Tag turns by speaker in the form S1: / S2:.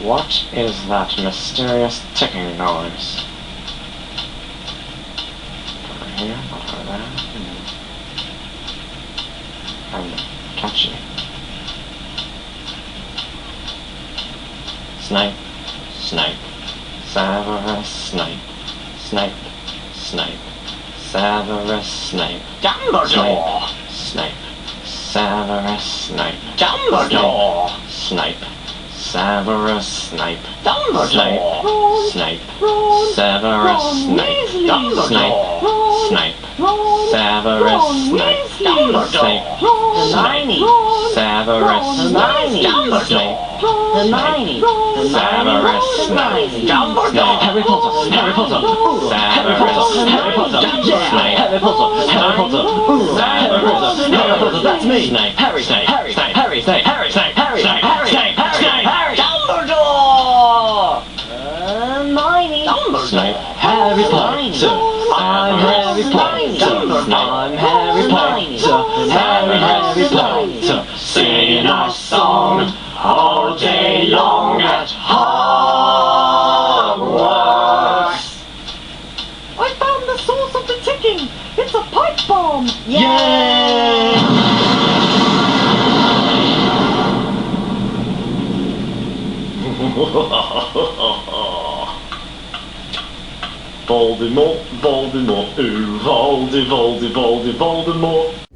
S1: What is that mysterious ticking noise? Over here, over there, and catchy. Snape, Snape, Severus Snape, Snape, Snape, Severus Snape,
S2: Dumbledore!
S1: Snape, Severus Snape,
S2: Dumbledore!
S1: Snape, Severus Snape,
S2: Dumbledore!
S1: Snape,
S2: Ron!
S1: Severus
S2: Ron
S1: Snape,
S2: Weasley!
S1: Snape,
S2: Ron!
S1: Snape,
S2: Ron!
S1: Severus
S2: Ron
S1: Snape,
S2: Weasley!
S1: Snape,
S2: Ron!
S1: Snape,
S2: Ron!
S1: Severus
S2: Hermione!
S1: Snape, Snape,
S2: Hermione!
S1: Severus Snape,
S2: Dumbledore!
S1: Harry Potter, Harry Potter, Harry Potter, Harry Potter,
S2: Snape,
S1: Harry Potter, Harry Potter, Harry Potter, Harry Potter, that's me,
S2: Snape,
S1: Harry,
S2: Snape,
S1: Harry,
S2: Snape,
S1: Harry,
S2: Snape,
S1: Harry,
S2: Snape,
S1: Harry,
S2: Snape,
S1: Harry,
S2: Snape,
S1: Harry,
S2: Harry,
S3: Dumbledore! Hermione!
S1: Snape, Harry Potter, I'm Harry Potter, I'm Harry Potter, Harry Potter, singing our song all day long at Hogwarts.
S3: I found the source of the ticking! It's a pipe bomb!
S1: Yay! Voldemort, Voldemort, ooh, Voldemort.